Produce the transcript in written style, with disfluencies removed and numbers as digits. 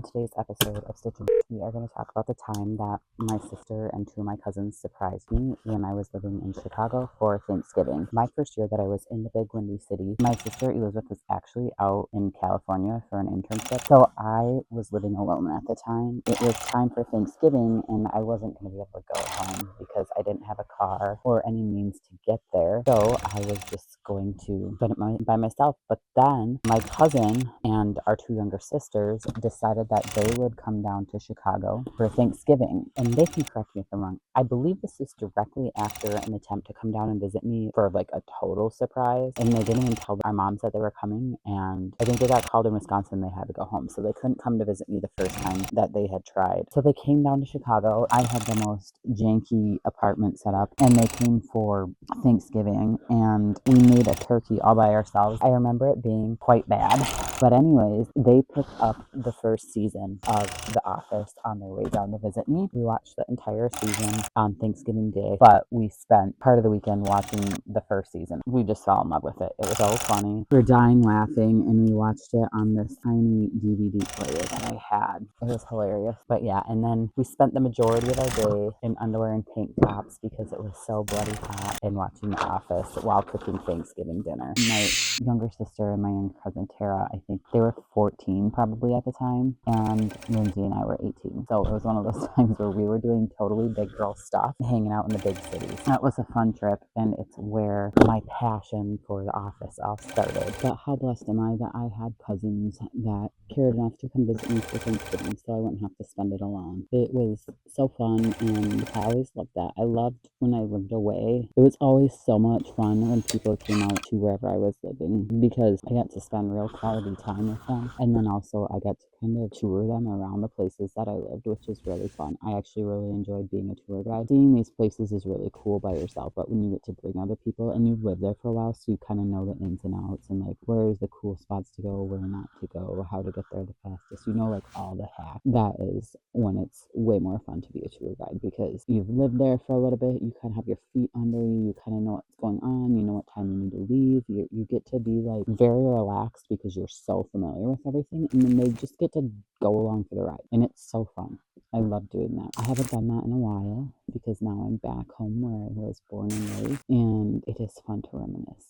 On today's episode of Stitch and we are going to talk about the time that my sister and two of my cousins surprised me when I was living in Chicago for Thanksgiving. My first year that I was in the big windy city, my sister Elizabeth was actually out in California for an internship, so I was living alone at the time. It was time for Thanksgiving, and I wasn't going to be able to go home because I didn't have a car or any means to get there, so I was just going to spend it by myself. But then my cousin and our two younger sisters decided that they would come down to Chicago for Thanksgiving. And they can correct me if I'm wrong. I believe this is directly after an attempt to come down and visit me for like a total surprise. And they didn't even tell our moms that they were coming. And I think they got called in Wisconsin. They had to go home. So they couldn't come to visit me the first time that they had tried. So they came down to Chicago. I had the most janky apartment set up. And they came for Thanksgiving. And we made a turkey all by ourselves. I remember it being quite bad. But anyways, they picked up the first season of The Office on their way down to visit me. We watched the entire season on Thanksgiving Day, but we spent part of the weekend watching the first season. We just fell in love with it. It was so funny. We were dying laughing, and we watched it on this tiny DVD player that I had. It was hilarious. But yeah, and then we spent the majority of our day in underwear and tank tops because it was so bloody hot and watching The Office while cooking Thanksgiving dinner. My younger sister and my younger cousin Tara, I think they were 14 probably at the time, and Lindsay and I were 18. So it was one of those times where we were doing totally big girl stuff, hanging out in the big cities. That was a fun trip, and it's where my passion for The Office all started. But how blessed am I that I had cousins that cared enough to come visit me for Thanksgiving so I wouldn't have to spend it alone. It was so fun, and I always loved that. I loved when I lived away. It was always so much fun when people came out to wherever I was living because I got to spend real quality time with them, and then also I got to kind of tour them around the places that I lived, which is really fun. I actually really enjoyed being a tour guide. Seeing these places is really cool by yourself, but when you get to bring other people and you've lived there for a while, so you kind of know the ins and outs and like where's the cool spots to go, where not to go, how to get there the fastest, you know, like all the hacks. That is when it's way more fun to be a tour guide because you've lived there for a little bit, you kind of have your feet under you, you kind of know what's going on, you know what time you need to leave, you get to be like very relaxed because you're so familiar with everything, and then they just get to go along for the ride, and it's so fun. I love doing that. I haven't done that in a while because now I'm back home where I was born and raised, and it is fun to reminisce.